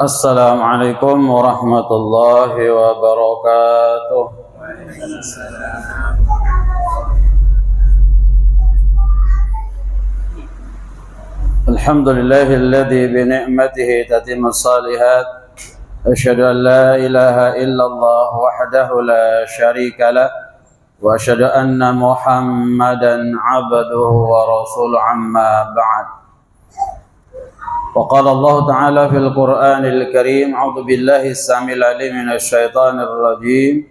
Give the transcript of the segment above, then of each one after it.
Assalamualaikum warahmatullahi wabarakatuh. Alhamdulillahilladzi bi ni'matihi tatimmus shalihat. Asyhadu an la ilaha illallah wahdahu la syarika lah wa asyhadu anna Muhammadan 'abduhu wa rasuluhu amma ba'd. وقال الله تعالى في القرآن الكريم أعوذ بالله السميع العليم من الشيطان الرجيم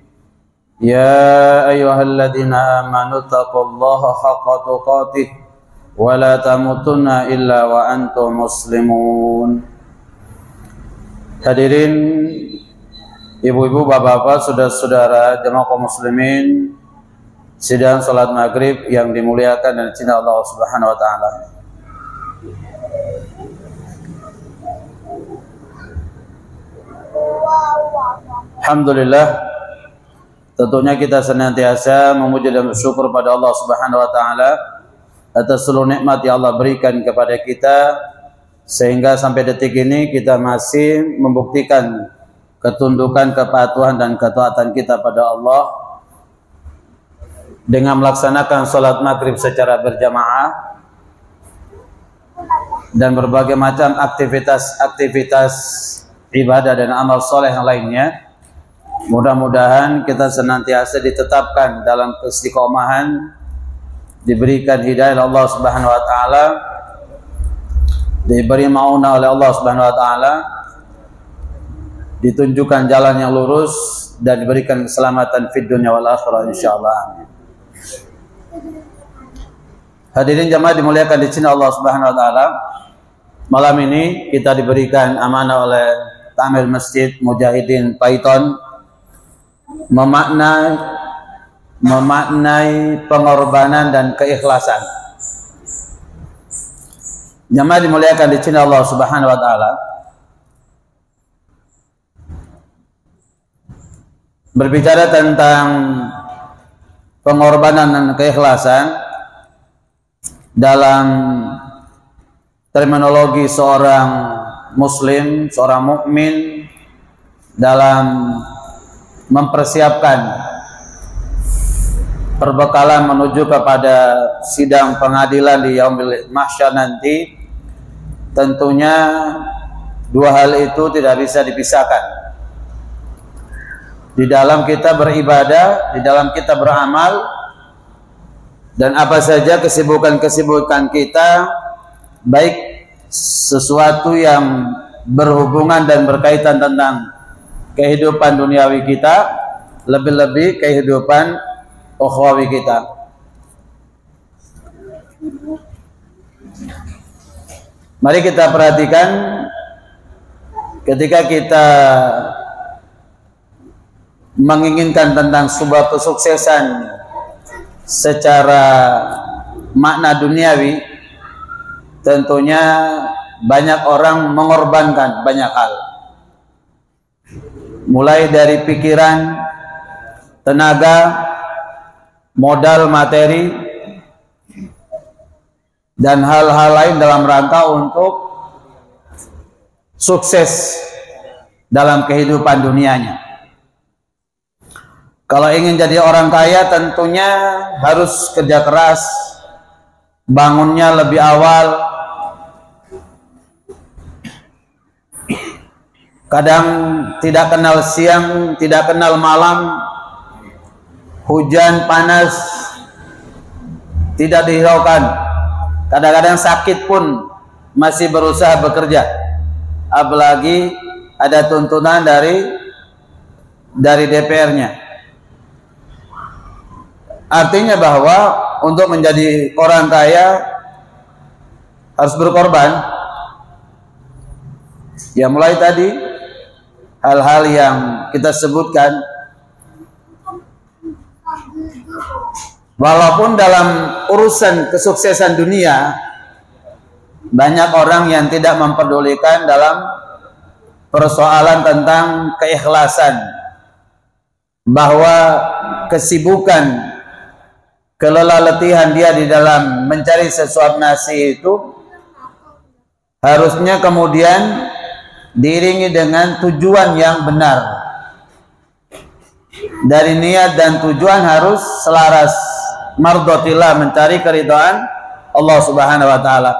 يا أيها الذين آمنوا اتقوا الله حق تقاته ولا تموتن إلا وأنتم مسلمون. Hadirin ibu-ibu, bapak-bapak, saudara-saudara jemaah kaum muslimin sidang salat maghrib yang dimuliakan dan dicintai Allah Subhanahu wa taala. Alhamdulillah, tentunya kita senantiasa memuji dan bersyukur pada Allah Subhanahu wa taala atas seluruh nikmat yang Allah berikan kepada kita sehingga sampai detik ini kita masih membuktikan ketundukan, kepatuhan dan ketaatan kita pada Allah dengan melaksanakan salat maghrib secara berjamaah dan berbagai macam aktivitas ibadah dan amal soleh yang lainnya. Mudah-mudahan kita senantiasa ditetapkan dalam keistiqomahan, diberikan hidayah oleh Allah Subhanahu wa taala, diberi maunah oleh Allah Subhanahu wa taala, ditunjukkan jalan yang lurus dan diberikan keselamatan fid dunya wal akhirah insyaallah. Hadirin jamaah dimuliakan di sini Allah Subhanahu wa taala. Malam ini kita diberikan amanah oleh Ta'mir Masjid Mujahidin Paiton memaknai pengorbanan dan keikhlasan. Jamaah dimuliakan di sini Allah Subhanahu wa taala. Berbicara tentang pengorbanan dan keikhlasan dalam terminologi seorang muslim, seorang mukmin dalam mempersiapkan perbekalan menuju kepada sidang pengadilan di yaumil mahsyar nanti, tentunya dua hal itu tidak bisa dipisahkan. Di dalam kita beribadah, di dalam kita beramal, dan apa saja kesibukan-kesibukan kita, baik sesuatu yang berhubungan dan berkaitan tentang kehidupan duniawi kita, lebih-lebih kehidupan ukhrawi kita. Mari kita perhatikan ketika kita menginginkan tentang sebuah kesuksesan secara makna duniawi, tentunya banyak orang mengorbankan banyak hal, mulai dari pikiran, tenaga, modal materi, dan hal-hal lain dalam rangka untuk sukses dalam kehidupan dunianya. Kalau ingin jadi orang kaya tentunya harus kerja keras, bangunnya lebih awal, kadang tidak kenal siang, tidak kenal malam, hujan, panas, tidak dihiraukan. Kadang-kadang sakit pun masih berusaha bekerja. Apalagi ada tuntunan dari DPR-nya. Artinya bahwa untuk menjadi orang kaya harus berkorban. Ya, mulai tadi hal-hal yang kita sebutkan, walaupun dalam urusan kesuksesan dunia banyak orang yang tidak memperdulikan dalam persoalan tentang keikhlasan, bahwa kesibukan, kelelah-letihan dia di dalam mencari sesuap nasi itu harusnya kemudian diiringi dengan tujuan yang benar. Dari niat dan tujuan harus selaras, mardhatillah, mencari keridhaan Allah Subhanahu wa taala.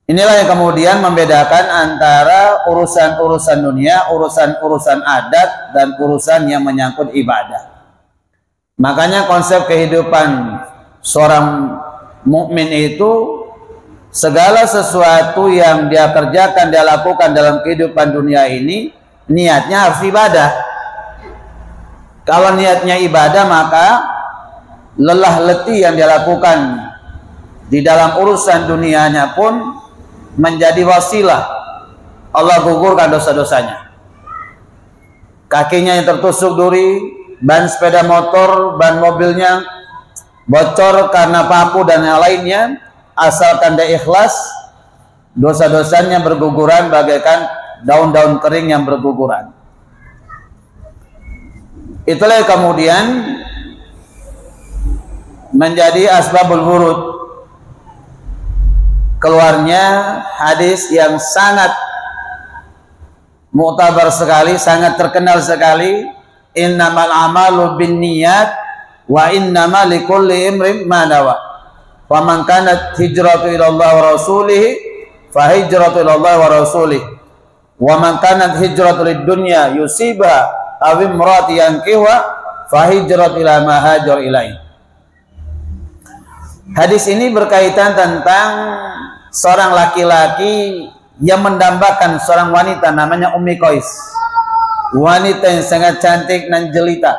Inilah yang kemudian membedakan antara urusan-urusan dunia, urusan-urusan adat, dan urusan yang menyangkut ibadah. Makanya konsep kehidupan seorang mukmin itu segala sesuatu yang dia kerjakan, dia lakukan dalam kehidupan dunia ini, niatnya harus ibadah. Kalau niatnya ibadah, maka lelah letih yang dia lakukan di dalam urusan dunianya pun menjadi wasilah Allah gugurkan dosa-dosanya. Kakinya yang tertusuk duri, ban sepeda motor, ban mobilnya bocor karena paku dan yang lainnya, asalkan dia ikhlas, dosa-dosanya berguguran bagaikan daun-daun kering yang berguguran. Itulah yang kemudian menjadi asbabul wurud keluarnya hadis yang sangat mu'tabar sekali, sangat terkenal sekali, innamal amalu binniyat wa innama likulli imrin ma nawa. Wa man kanat hijratu ila Allah wa rasulih fa hijratu ila Allah wa rasulih. Wa man kanat hijratu lid dunya yusibha aw imrati yankiha fa hijratu ila ma hajar ilaihi. Hadis ini berkaitan tentang seorang laki-laki yang mendambakan seorang wanita namanya Ummi Qais. Wanita yang sangat cantik dan jelita.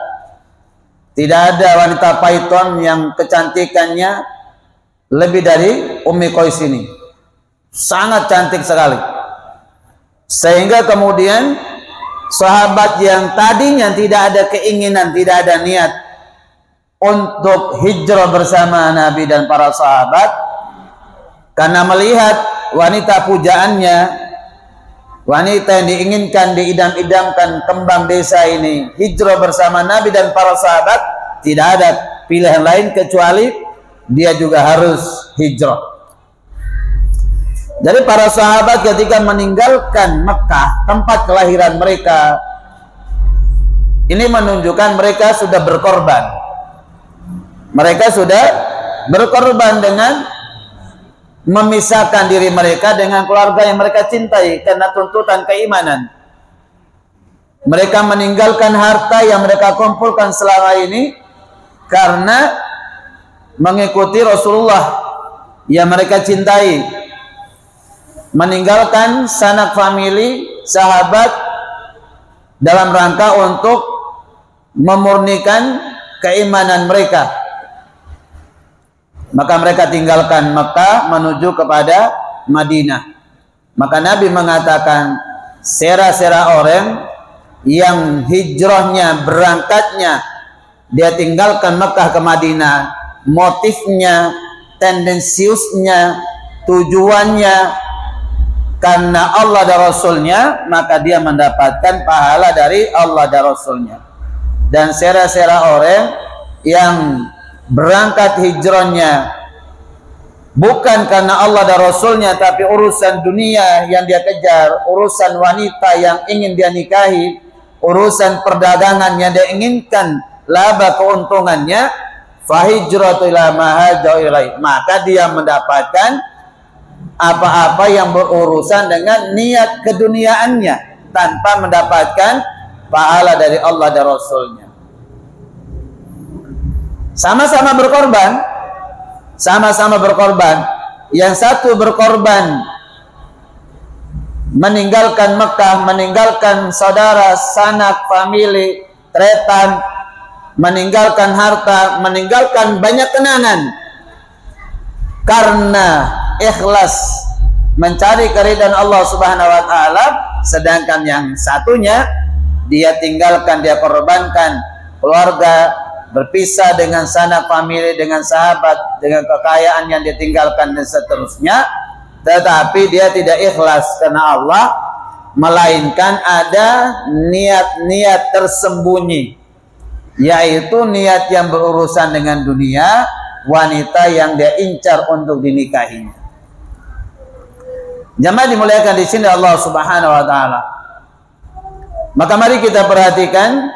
Tidak ada wanita Python yang kecantikannya lebih dari Ummi Qais ini. Sangat cantik sekali. Sehingga kemudian sahabat yang tadinya tidak ada keinginan, tidak ada niat untuk hijrah bersama Nabi dan para sahabat, karena melihat wanita pujaannya, wanita yang diinginkan, diidam-idamkan kembang desa ini, hijrah bersama Nabi dan para sahabat, tidak ada pilihan lain kecuali dia juga harus hijrah. Jadi para sahabat ketika meninggalkan Mekah, tempat kelahiran mereka, ini menunjukkan mereka sudah berkorban. Mereka sudah berkorban dengan memisahkan diri mereka dengan keluarga yang mereka cintai karena tuntutan keimanan. Mereka meninggalkan harta yang mereka kumpulkan selama ini karena mengikuti Rasulullah yang mereka cintai. Meninggalkan sanak famili, sahabat, dalam rangka untuk memurnikan keimanan mereka. Maka mereka tinggalkan Mekah menuju kepada Madinah. Maka Nabi mengatakan, sera-sera orang yang hijrahnya, berangkatnya, dia tinggalkan Mekah ke Madinah, motifnya, tendensiusnya, tujuannya karena Allah dan Rasulnya, maka dia mendapatkan pahala dari Allah dan Rasulnya. Dan sera-sera orang yang berangkat hijrahnya bukan karena Allah dan Rasulnya, tapi urusan dunia yang dia kejar, urusan wanita yang ingin dia nikahi, urusan perdagangan yang dia inginkan laba keuntungannya, fahijratu ila ma hajar ilaihi, maka dia mendapatkan apa-apa yang berurusan dengan niat keduniaannya tanpa mendapatkan pahala dari Allah dan Rasulnya. Sama-sama berkorban, sama-sama berkorban. Yang satu berkorban meninggalkan Mekah, meninggalkan saudara, sanak, famili, tretan, meninggalkan harta, meninggalkan banyak kenangan karena ikhlas mencari keridhaan Allah Subhanahu wa taala. Sedangkan yang satunya dia tinggalkan, dia korbankan keluarga, berpisah dengan sanak famili, dengan sahabat, dengan kekayaan yang ditinggalkan dan seterusnya, tetapi dia tidak ikhlas karena Allah, melainkan ada niat-niat tersembunyi, yaitu niat yang berurusan dengan dunia, wanita yang dia incar untuk dinikahinya. Jamaah dimuliakan di sini Allah Subhanahu wa taala. Maka mari kita perhatikan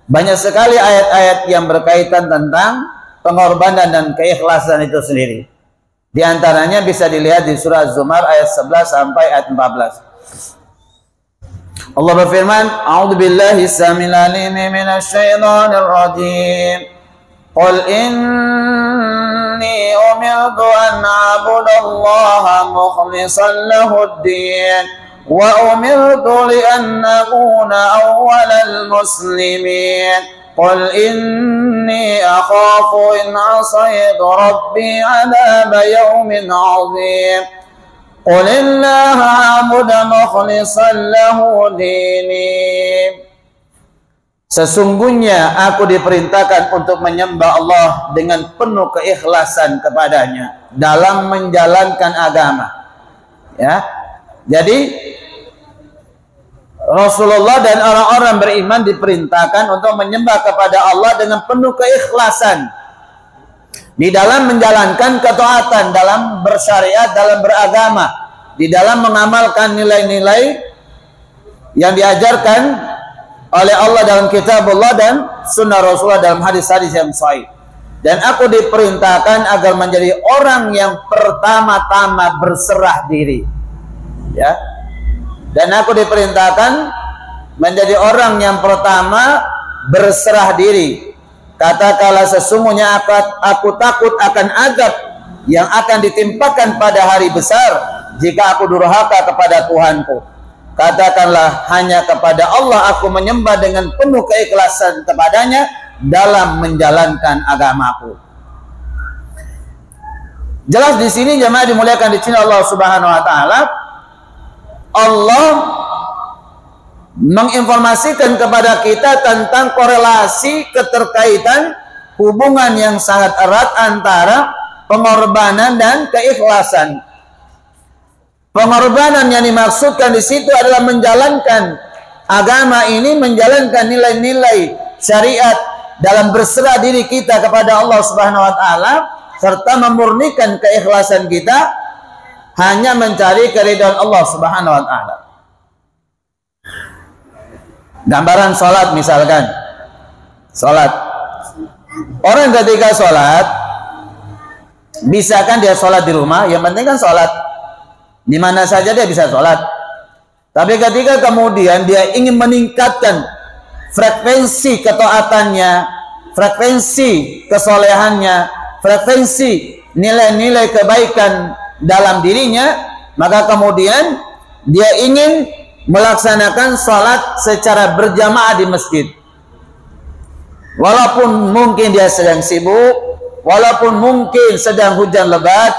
banyak sekali ayat-ayat yang berkaitan tentang pengorbanan dan keikhlasan itu sendiri. Di antaranya bisa dilihat di surah Az-Zumar ayat 11 sampai ayat 14. Allah berfirman, "A'udzu billahi samil alim minasy syaithanir rajim. Qul inni umirtu an a'budallaha mukhlishan lahud-din wa umirtu li an akuna awwalal muslimin. Qul inni akhafu in 'asaytu rabbi 'adaba yawmin 'azim. Qul illaha a'budu mukhlishan lahu dini." Sesungguhnya aku diperintahkan untuk menyembah Allah dengan penuh keikhlasan kepadanya dalam menjalankan agama. Ya. Jadi Rasulullah dan orang-orang beriman diperintahkan untuk menyembah kepada Allah dengan penuh keikhlasan di dalam menjalankan ketaatan, dalam bersyariat, dalam beragama, di dalam mengamalkan nilai-nilai yang diajarkan oleh Allah dalam kitabullah dan sunnah Rasulullah dalam hadis-hadis yang sahih. Dan aku diperintahkan agar menjadi orang yang pertama-tama berserah diri. Ya. Dan aku diperintahkan menjadi orang yang pertama berserah diri. Katakanlah sesungguhnya aku takut akan azab yang akan ditimpakan pada hari besar jika aku durhaka kepada Tuhanku. Katakanlah hanya kepada Allah aku menyembah dengan penuh keikhlasan kepadanya dalam menjalankan agamaku. Jelas di sini jemaah dimuliakan di sini Allah Subhanahu wa taala. Allah menginformasikan kepada kita tentang korelasi keterkaitan hubungan yang sangat erat antara pengorbanan dan keikhlasan. Pengorbanan yang dimaksudkan di situ adalah menjalankan agama ini, menjalankan nilai-nilai syariat dalam berserah diri kita kepada Allah Subhanahu wa taala serta memurnikan keikhlasan kita hanya mencari keridhaan Allah Subhanahu wa taala. Gambaran salat misalkan. Salat. Orang ketika salat bisa kan dia salat di rumah, yang penting kan salat. Di mana saja dia bisa salat. Tapi ketika kemudian dia ingin meningkatkan frekuensi ketaatannya, frekuensi kesolehannya, frekuensi nilai-nilai kebaikan dalam dirinya, maka kemudian dia ingin melaksanakan sholat secara berjamaah di masjid. Walaupun mungkin dia sedang sibuk, walaupun mungkin sedang hujan lebat,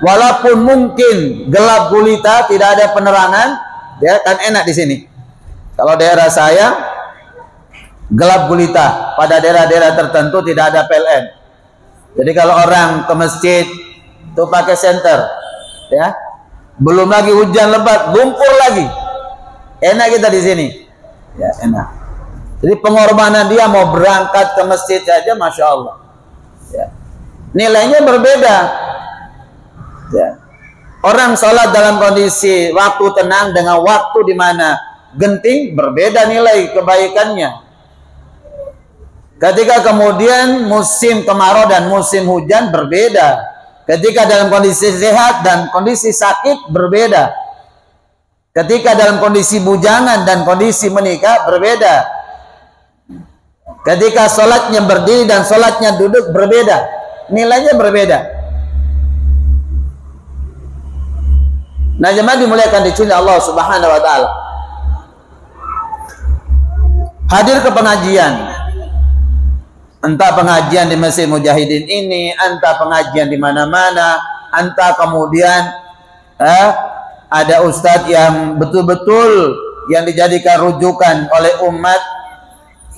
walaupun mungkin gelap gulita, tidak ada penerangan, dia kan enak di sini. Kalau daerah saya gelap gulita, pada daerah-daerah tertentu tidak ada PLN. Jadi kalau orang ke masjid itu pakai senter, ya, belum lagi hujan lebat, lumpur lagi, enak kita di sini, ya enak. Jadi pengorbanan dia mau berangkat ke masjid saja, masya Allah, ya. Nilainya berbeda. Ya. Orang sholat dalam kondisi waktu tenang dengan waktu di mana genting, berbeda nilai kebaikannya. Ketika kemudian musim kemarau dan musim hujan berbeda. Ketika dalam kondisi sehat dan kondisi sakit berbeda. Ketika dalam kondisi bujangan dan kondisi menikah berbeda. Ketika sholatnya berdiri dan sholatnya duduk berbeda. Nilainya berbeda. Nah, jemaah dimuliakan di sini Allah Subhanahu wa taala. Hadir ke pengajian. Entah pengajian di Masjid Mujahidin ini, entah pengajian di mana-mana, entah kemudian ada ustadz yang betul-betul yang dijadikan rujukan oleh umat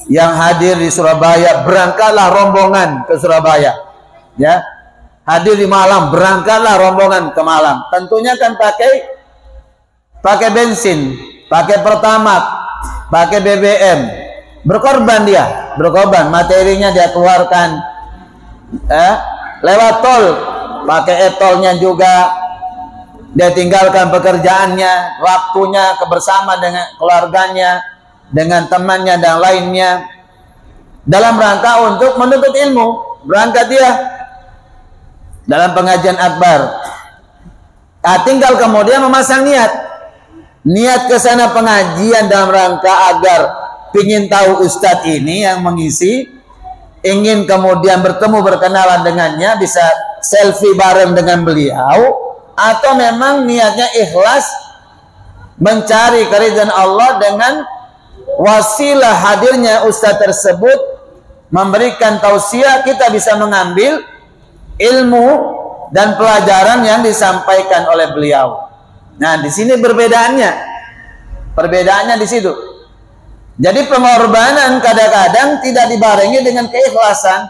yang hadir di Surabaya, berangkatlah rombongan ke Surabaya. Ya. Hadir di Malang, berangkatlah rombongan ke Malang. Tentunya kan pakai bensin, pakai Pertamax, pakai BBM. Berkorban dia, berkorban, materinya dia keluarkan. Lewat tol, pakai e-tolnya juga. dia tinggalkan pekerjaannya, waktunya kebersama dengan keluarganya, dengan temannya dan lainnya, dalam rangka untuk menuntut ilmu. Berangkat dia dalam pengajian akbar, tinggal kemudian memasang niat ke sana pengajian dalam rangka agar ingin tahu ustadz ini yang mengisi, ingin kemudian bertemu berkenalan dengannya, bisa selfie bareng dengan beliau, atau memang niatnya ikhlas mencari keridhaan Allah dengan wasilah hadirnya ustadz tersebut memberikan tausiah, kita bisa mengambil ilmu dan pelajaran yang disampaikan oleh beliau. Nah, di sini perbedaannya di situ. Jadi pengorbanan kadang-kadang tidak dibarengi dengan keikhlasan,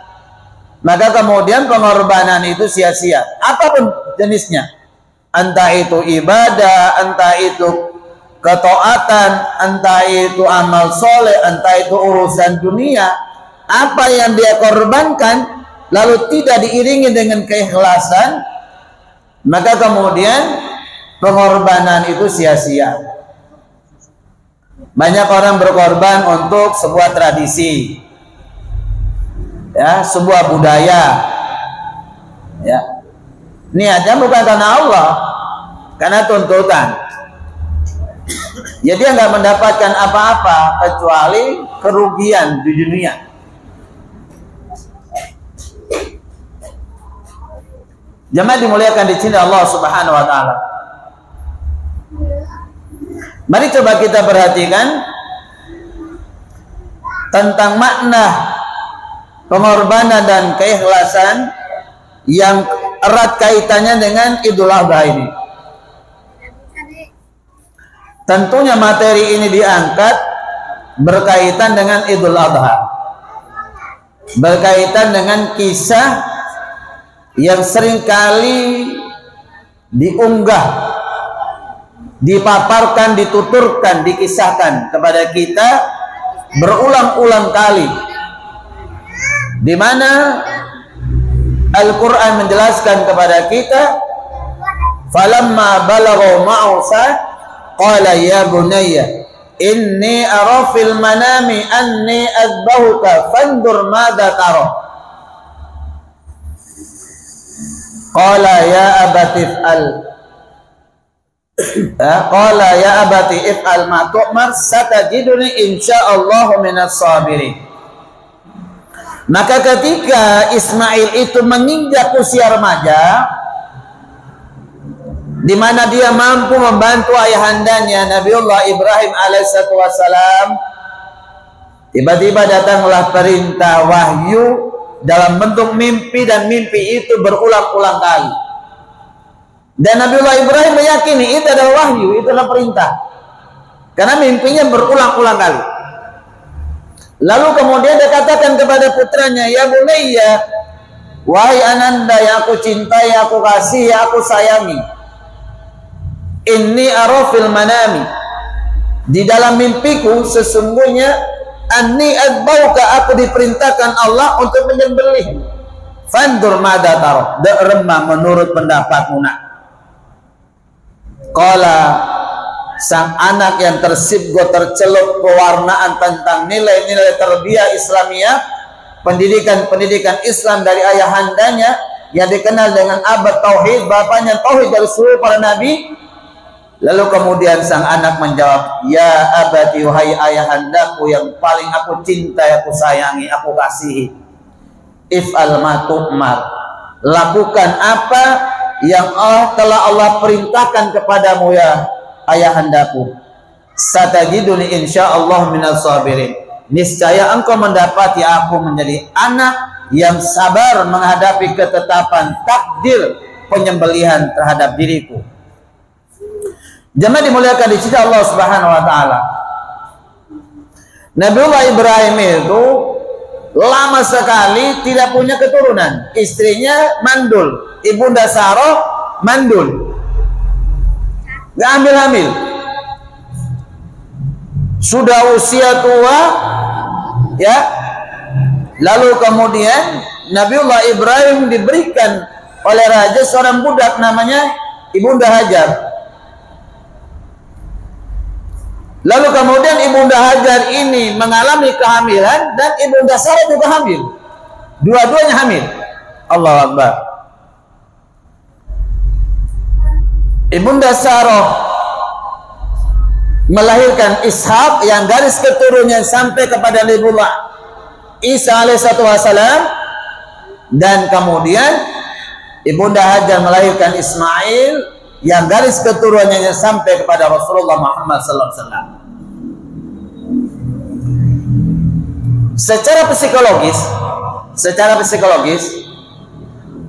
maka kemudian pengorbanan itu sia-sia, apapun jenisnya. Entah itu ibadah, entah itu ketaatan, entah itu amal soleh, entah itu urusan dunia, apa yang dia korbankan lalu tidak diiringi dengan keikhlasan, maka kemudian pengorbanan itu sia-sia. Banyak orang berkorban untuk sebuah tradisi, ya, sebuah budaya, ya. Niatnya bukan karena Allah, karena tuntutan. Jadi dia nggak mendapatkan apa-apa kecuali kerugian di dunia. Jemaah dimuliakan di sini Allah Subhanahu wa taala. Mari coba kita perhatikan tentang makna pengorbanan dan keikhlasan yang erat kaitannya dengan Idul Adha ini. Tentunya materi ini diangkat berkaitan dengan Idul Adha, berkaitan dengan kisah yang seringkali diunggah, dipaparkan, dituturkan, dikisahkan kepada kita berulang-ulang kali, di mana Al-Quran menjelaskan kepada kita, falamma balagha ma'usa qala ya bunayya inni ara fil manami anni adbahuka fandur madza tara qala ya abati if'al qala ya abati if'al ma tu'mar satajiduni insyaallah minas sabirin. Maka ketika Ismail itu menginjak usia remaja, di mana dia mampu membantu ayahandanya Nabiullah Ibrahim alaihissalam, tiba-tiba datanglah perintah wahyu dalam bentuk mimpi, dan mimpi itu berulang-ulang kali. Dan Nabiullah Ibrahim meyakini itu adalah wahyu, itu adalah perintah, karena mimpinya berulang-ulang kali. Lalu kemudian dia katakan kepada putranya, ya bunayya, wahai ananda yang aku cintai, aku kasih, aku sayangi, inni ara fil manami, di dalam mimpiku sesungguhnya, anni adbauka, aku diperintahkan Allah untuk menyembelih, fandur madza tara, remah menurut pendapatmu nak. Qala, sang anak yang tersibgo tercelup pewarnaan tentang nilai-nilai tarbiyah Islamiyah, pendidikan Islam dari ayahandanya yang dikenal dengan abad tauhid, bapaknya tauhid dari seluruh para nabi. Lalu kemudian sang anak menjawab, ya abati, wahai ayahandaku yang paling aku cintai, aku sayangi, aku kasihi, if'al ma tu'mar, lakukan apa yang telah Allah perintahkan kepadamu ya ayahandaku, satajiduni insyaallah minas sabirin, niscaya engkau mendapati aku menjadi anak yang sabar menghadapi ketetapan takdir penyembelihan terhadap diriku. Jemaah dimuliakan di sisi Allah Subhanahu wa taala. Nabiullah Ibrahim itu lama sekali tidak punya keturunan. Istrinya mandul, ibunda Sarah mandul, gak hamil-hamil, sudah usia tua, ya. Lalu kemudian Nabiullah Ibrahim diberikan oleh raja seorang budak namanya Ibunda Hajar. Lalu kemudian Ibunda Hajar ini mengalami kehamilan dan Ibunda Sarah juga hamil. Dua-duanya hamil. Allahu Akbar. Ibunda Sarah melahirkan Ishak yang garis keturunan sampai kepada Nabiullah Isa alaihissalam, dan kemudian Ibunda Hajar melahirkan Ismail yang garis keturunannya sampai kepada Rasulullah Muhammad sallallahu alaihi wasallam. Secara psikologis,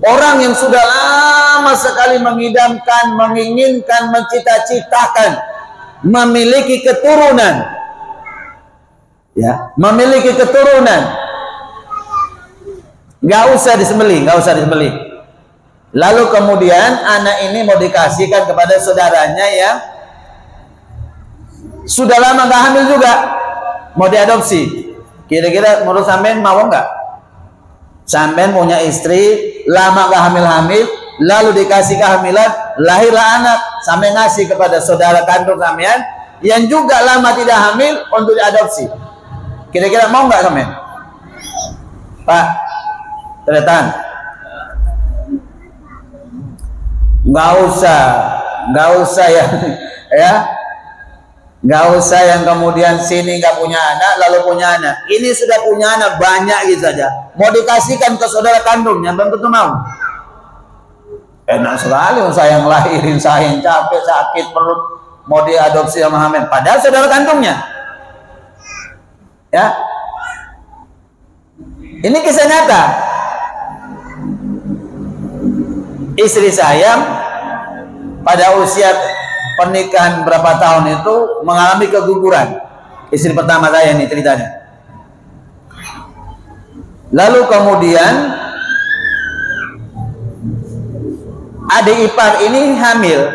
orang yang sudah lama sekali mengidamkan, menginginkan, mencita-citakan memiliki keturunan, ya, memiliki keturunan, nggak usah disembelih. Lalu kemudian anak ini mau dikasihkan kepada saudaranya yang sudah lama nggak hamil juga, mau diadopsi. Kira-kira menurut sampean mau nggak? Sampean punya istri lama nggak hamil-hamil, lalu dikasih kehamilan, lahirlah anak, sampean ngasih kepada saudara kandung sampean yang juga lama tidak hamil untuk diadopsi. Kira-kira mau nggak sampean? Pak, ternyata nggak usah ya, nggak usah yang kemudian sini nggak punya anak lalu punya anak, ini sudah punya anak banyak gitu saja, mau dikasihkan ke saudara kandungnya belum tentu mau. Enak sekali saya yang lahirin, saya yang capek sakit perut, mau diadopsi sama hamil, padahal saudara kandungnya. Ya, ini kisah nyata. Istri saya pada usia pernikahan berapa tahun itu mengalami keguguran. Istri pertama saya ini ceritanya. Lalu kemudian adik ipar ini hamil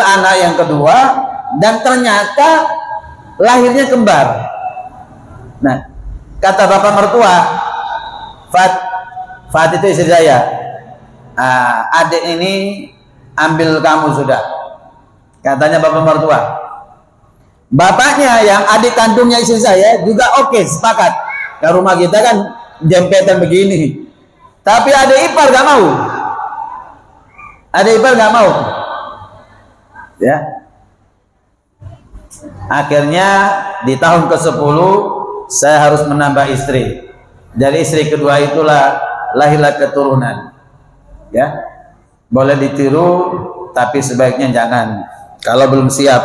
anak yang kedua, dan ternyata lahirnya kembar. Nah, kata bapak mertua, Fat itu istri saya, adik ini ambil kamu sudah, katanya bapak mertua. Bapaknya yang adik kandungnya istri saya juga oke, sepakat. Ke rumah kita kan jempetan begini, tapi adik ipar gak mau. Adik ipar gak mau, ya. Akhirnya di tahun ke-10 saya harus menambah istri. Dari istri kedua itulah lahirlah keturunan. Ya, boleh ditiru, tapi sebaiknya jangan. Kalau belum siap,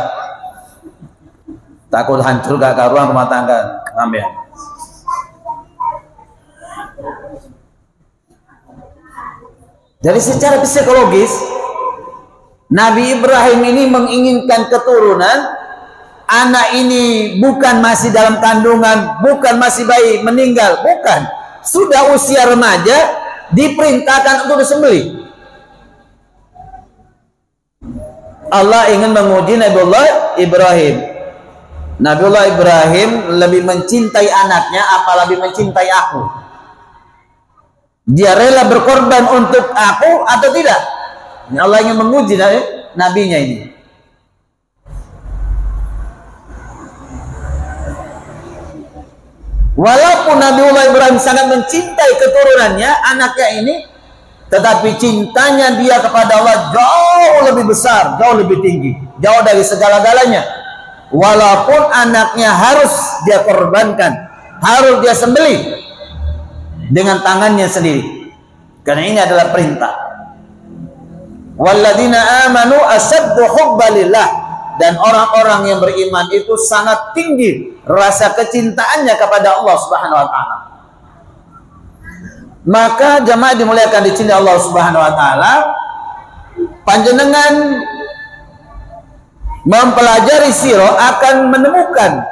takut hancur gak karuan rumah tangga. Amin. Jadi secara psikologis, Nabi Ibrahim ini menginginkan keturunan. Anak ini bukan masih dalam kandungan, bukan masih bayi meninggal, bukan, sudah usia remaja, diperintahkan untuk disembelih. Allah ingin menguji Nabiullah Ibrahim. Nabiullah Ibrahim lebih mencintai anaknya apa lebih mencintai aku? Dia rela berkorban untuk aku atau tidak? Allah ingin menguji nabinya ini. Walaupun Nabiullah Ibrahim sangat mencintai keturunannya, anaknya ini, tetapi cintanya dia kepada Allah jauh lebih besar, jauh lebih tinggi, jauh dari segala-galanya. Walaupun anaknya harus dia korbankan, harus dia sembelih dengan tangannya sendiri, karena ini adalah perintah. Walladzina amanu asaddu hubbalillah. Dan orang-orang yang beriman itu sangat tinggi rasa kecintaannya kepada Allah Subhanahu wa taala. Maka jamaah dimuliakan di sini Allah Subhanahu wa taala, panjenengan mempelajari sirah akan menemukan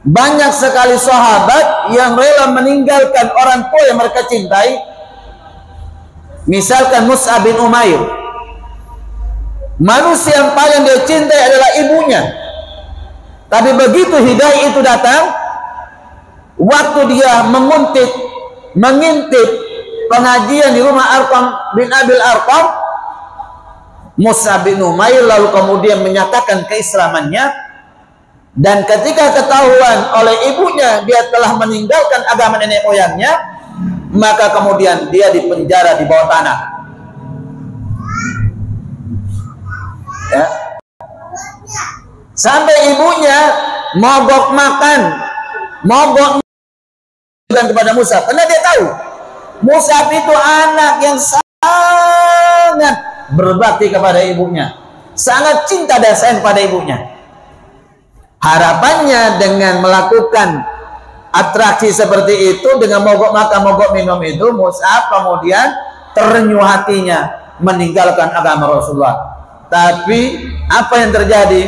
banyak sekali sahabat yang rela meninggalkan orang tua yang mereka cintai. Misalkan Mus'ab bin Umair, manusia yang paling dia cintai adalah ibunya. Tapi begitu hidayah itu datang, waktu dia mengintip pengajian di rumah Arqam bin Abil Arqam, Mus'ab bin Umair lalu kemudian menyatakan keislamannya, dan ketika ketahuan oleh ibunya dia telah meninggalkan agama nenek moyangnya, maka kemudian dia dipenjara di bawah tanah. Ya. Sampai ibunya mogok makan, mogok kepada Mus'ab, karena dia tahu Mus'ab itu anak yang sangat berbakti kepada ibunya, sangat cinta dan sayang pada ibunya. Harapannya dengan melakukan atraksi seperti itu, dengan mogok makan, mogok minum itu, Mus'ab kemudian terenyuh hatinya meninggalkan agama Rasulullah. Tapi apa yang terjadi?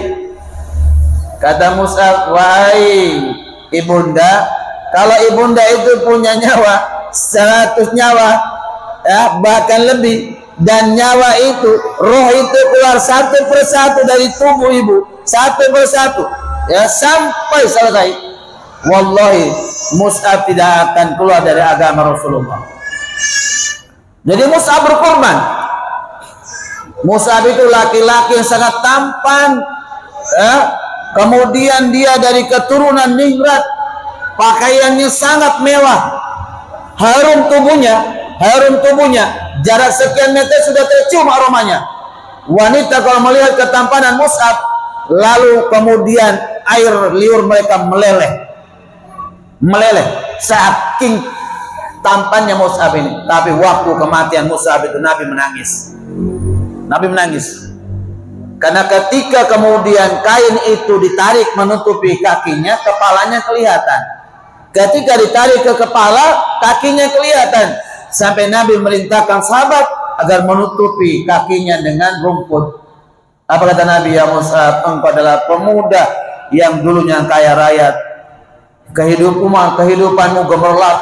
Kata Mus'ab, wahai ibunda, kalau ibunda itu punya nyawa 100 nyawa, ya, bahkan lebih, dan nyawa itu, roh itu keluar satu persatu dari tubuh ibu, satu persatu, ya, sampai selesai, wallahi Mus'ab tidak akan keluar dari agama Rasulullah. Jadi Mus'ab berkorban. Mus'ab itu laki-laki yang sangat tampan, ya, kemudian dia dari keturunan ningrat, pakaiannya sangat mewah, harum tubuhnya, jarak sekian meter sudah tercium aromanya. Wanita kalau melihat ketampanan Mus'ab, lalu kemudian air liur mereka meleleh saking tampannya Mus'ab ini. Tapi waktu kematian Mus'ab itu Nabi menangis. Karena ketika kemudian kain itu ditarik menutupi kakinya, kepalanya kelihatan. Ketika ditarik ke kepala, kakinya kelihatan. Sampai Nabi merintahkan sahabat agar menutupi kakinya dengan rumput. Apa kata Nabi? Ya Mus'ab, engkau adalah pemuda yang dulunya kaya raya, kehidupanmu gemerlap,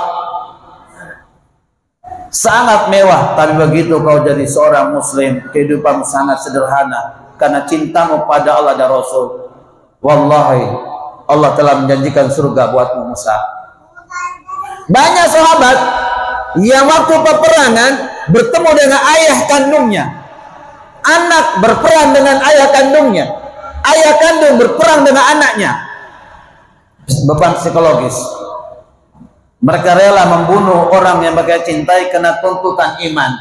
sangat mewah, tapi begitu kau jadi seorang muslim, kehidupanmu sangat sederhana karena cintamu pada Allah dan Rasul. Wallahi Allah telah menjanjikan surga buatmu Mus'ab. Banyak sahabat yang waktu peperangan bertemu dengan ayah kandungnya, anak berperang dengan ayah kandungnya, ayah kandung berperang dengan anaknya. Beban psikologis. Mereka rela membunuh orang yang mereka cintai karena tuntutan iman.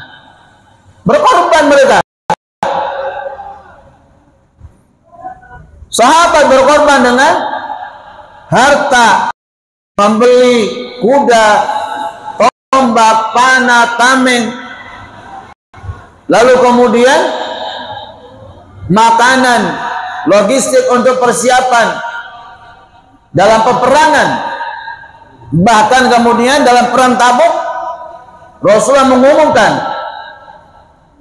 Berkorban mereka. Sahabat berkorban dengan harta, membeli kuda, tombak, panah, tameng, lalu kemudian makanan, logistik untuk persiapan dalam peperangan. Bahkan kemudian dalam perang Tabuk, Rasulullah mengumumkan,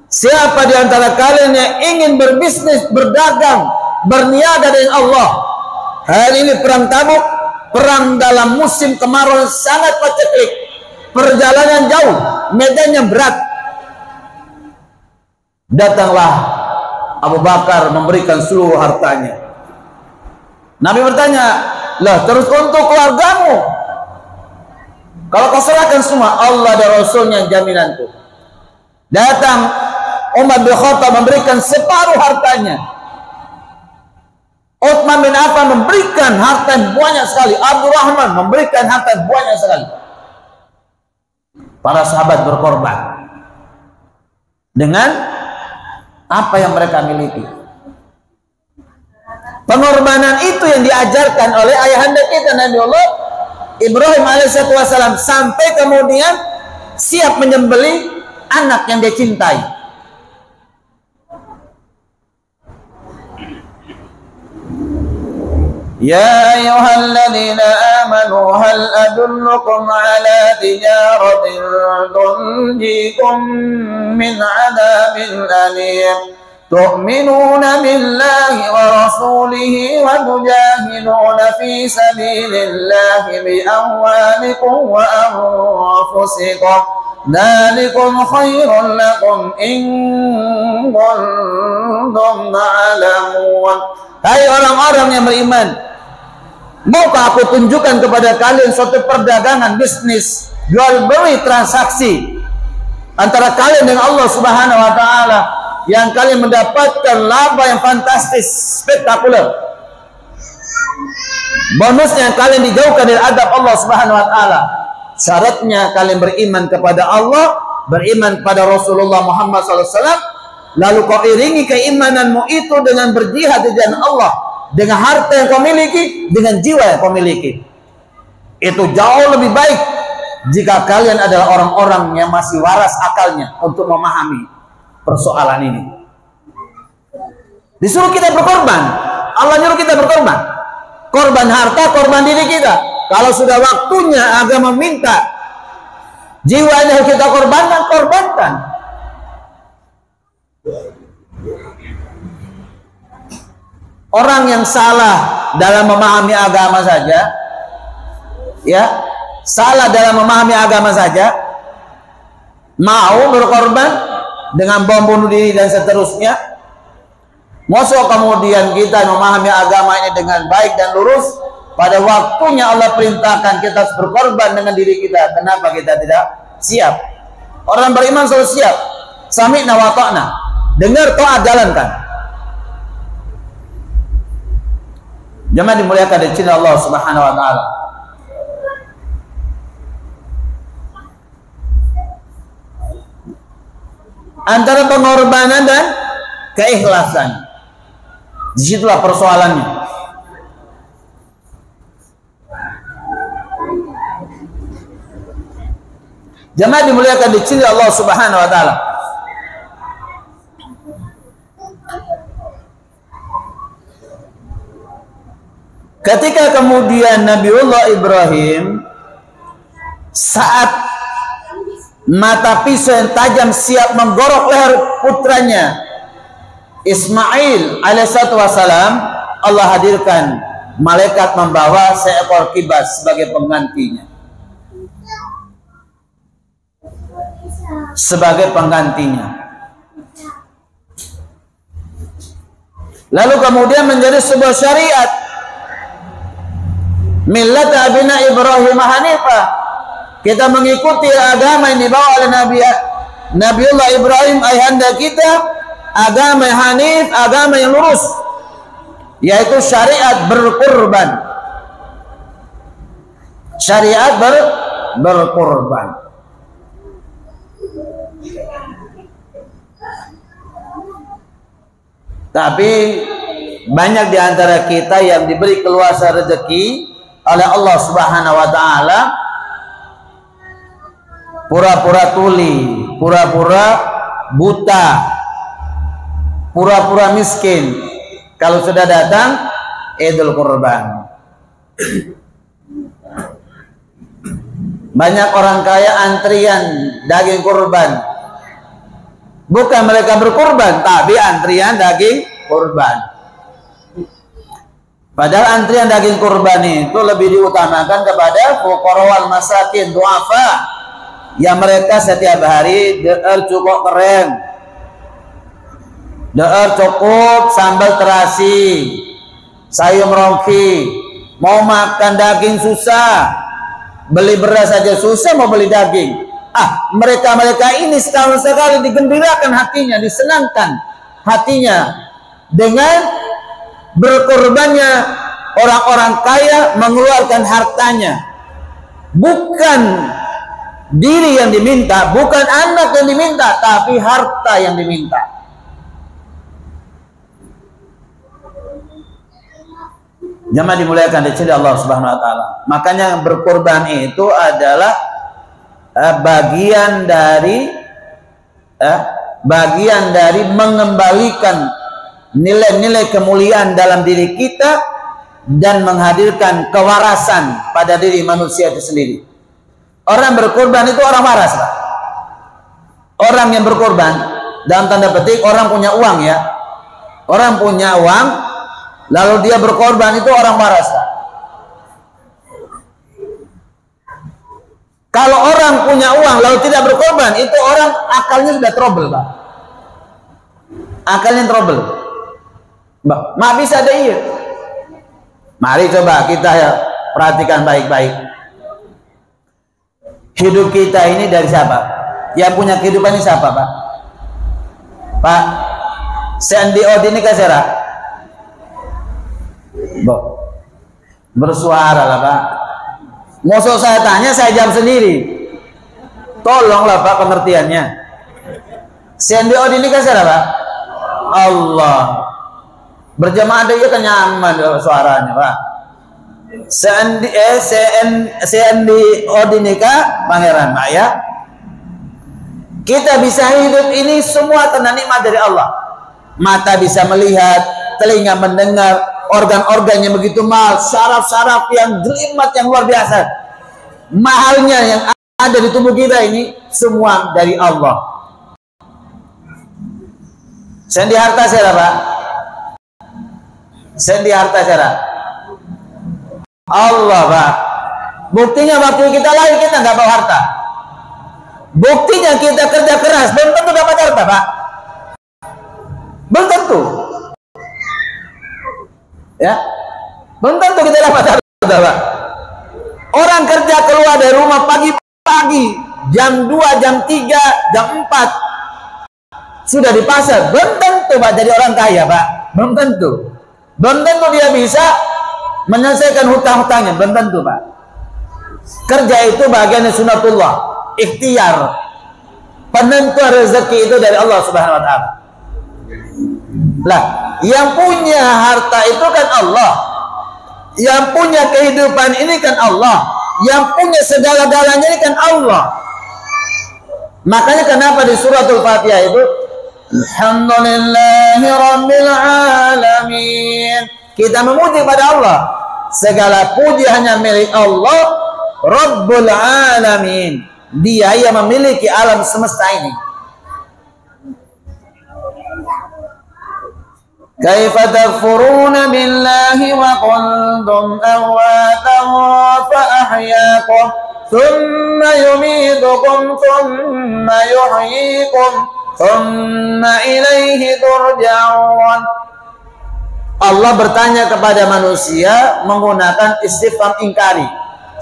siapa di antara kalian yang ingin berbisnis, berdagang, berniaga dengan Allah. Hari ini perang Tabuk, perang dalam musim kemarau sangat paceklik, perjalanan jauh, medannya berat. Datanglah Abu Bakar memberikan seluruh hartanya. Nabi bertanya, lah terus untuk keluargamu, kalau kau serahkan semua, Allah dan Rasulnya jaminanku. Datang Umar bin Khattab memberikan separuh hartanya. Utsman bin Affan memberikan harta yang banyak sekali. Abdurrahman memberikan harta yang banyak sekali. Para sahabat berkorban dengan apa yang mereka miliki. Pengorbanan itu yang diajarkan oleh ayahanda kita Nabi Allah Ibrahim alaihissalam, sampai kemudian siap menyembelih anak yang dia cintai. Ya ayyuhalladzina amanu hal adullukum ala tijaratin tunjikum min adabin alim tu'minuna billahi wa rasulihi wa tujahiduna fi sabilillahi bi amwalikum wa anfusikum dzalikum khairun lakum in kuntum ta'lamun. Hai orang-orang yang beriman, maukah aku tunjukkan kepada kalian suatu perdagangan, bisnis, jual beli, transaksi antara kalian dengan Allah Subhanahu wa taala yang kalian mendapatkan laba yang fantastis, spektakuler. Bonusnya kalian dijauhkan dari adab Allah Subhanahu wa taala. Syaratnya kalian beriman kepada Allah, beriman kepada Rasulullah Muhammad SAW, lalu kau iringi keimananmu itu dengan berjihad di jalan Allah, dengan harta yang kau miliki, dengan jiwa yang kau miliki. Itu jauh lebih baik jika kalian adalah orang-orang yang masih waras akalnya untuk memahami persoalan ini. Disuruh kita berkorban, Allah nyuruh kita berkorban, korban harta, korban diri kita. Kalau sudah waktunya agama minta jiwanya kita korbankan, korbankan. Orang yang salah dalam memahami agama saja, ya, salah dalam memahami agama saja, mau berkorban dengan bom bunuh diri dan seterusnya. Masa kemudian kita memahami agama ini dengan baik dan lurus, pada waktunya Allah perintahkan kita harus berkorban dengan diri kita. Kenapa kita tidak siap? Orang beriman selalu siap. Sami'na wa ta'na. Dengar, taat, jalankan. Jemaah dimuliakan di sini Allah Subhanahu wa taala. Antara pengorbanan dan keikhlasan, disitulah persoalannya. Jemaah dimuliakan di sini Allah Subhanahu wa taala. Ketika kemudian Nabiullah Ibrahim saat mata pisau yang tajam siap menggorok leher putranya Ismail alaihissalatu wassalam, Allah hadirkan malaikat membawa seekor kibas sebagai penggantinya. Sebagai penggantinya. Lalu kemudian menjadi sebuah syariat. Millat abina Ibrahim Hanifah. Kita mengikuti agama yang dibawa oleh Nabiullah Ibrahim ayahanda kita, agama yang hanif, agama yang lurus, yaitu syariat berkurban. Syariat berkurban. Tapi banyak di antara kita yang diberi keluasan rezeki oleh Allah Subhanahu wa taala, pura-pura tuli, pura-pura buta, pura-pura miskin. Kalau sudah datang Idul Kurban, banyak orang kaya antrian daging kurban. Bukan mereka berkurban, tapi antrian daging kurban. Padahal antrian daging kurban itu lebih diutamakan kepada fuqara wal masakin, duafa, yang mereka setiap hari deer cukup keren, deer cukup sambal terasi, sayur rongki, mau makan daging susah, beli beras saja susah, mau beli daging. Mereka-mereka ini setahun sekali digembirakan hatinya, disenangkan hatinya dengan berkorbannya orang-orang kaya mengeluarkan hartanya. Bukan diri yang diminta, bukan anak yang diminta, tapi harta yang diminta. Jemaah dimuliakan di sini Allah Subhanahu wa taala. Makanya berkorban itu adalah bagian dari mengembalikan nilai-nilai kemuliaan dalam diri kita dan menghadirkan kewarasan pada diri manusia itu sendiri. Orang berkorban itu orang waras, Pak. Orang yang berkorban dalam tanda petik orang punya uang, ya. Orang punya uang lalu dia berkorban itu orang waras, Pak. Kalau orang punya uang lalu tidak berkorban, itu orang akalnya sudah trouble, Pak. Akalnya trouble. Mak bisa ada iya. Mari coba kita ya perhatikan baik-baik. Hidup kita ini dari siapa? Yang punya kehidupan ini siapa, Pak? Pak, Sendi odi ini kasera. Bersuara lah Pak. Maksud saya tanya, saya jawab sendiri. Tolonglah Pak pengertiannya. Sendi odi ini kasera Pak. Allah. Berjamaah dia kan nyaman suaranya Pak. Sendi odi nikah pangeran Pak ya. Kita bisa hidup ini semua karena nikmat dari Allah. Mata bisa melihat, telinga mendengar, organ-organ yang begitu mahal, syaraf-syaraf yang jelimet yang luar biasa. Mahalnya yang ada di tubuh kita ini semua dari Allah. Sendi harta saya Pak. Sendi harta saya. Allah Pak. Buktinya waktu kita lahir kita nggak bawa harta. Buktinya kita kerja keras belum tentu dapat harta Pak. Belum tentu. Ya. Belum tentu kita dapat harta Pak. Orang kerja keluar dari rumah pagi-pagi jam 2, jam 3, jam 4 sudah di pasar. Belum tentu Pak jadi orang kaya Pak. Belum tentu. Belum tentu dia bisa menyelesaikan hutang-hutangnya. Belum tentu Pak. Kerja itu bagian sunatullah, ikhtiar. Penentu rezeki itu dari Allah Subhanahu wa taala. Lah, yang punya harta itu kan Allah. Yang punya kehidupan ini kan Allah. Yang punya segala-galanya ini kan Allah. Makanya kenapa di suratul Fatihah itu Alhamdulillahi Rabbil Alamin. Kita memuji pada Allah. Segala puji hanya milik Allah Rabbul Alamin. Dia yang memiliki alam semesta ini. Kaifa takfuruna billahi wa kuntum amwatan fa ahyaakum thumma yumitukum thumma yuhyikum thumma ilaihi turja'un. Allah bertanya kepada manusia menggunakan istifham ingkari,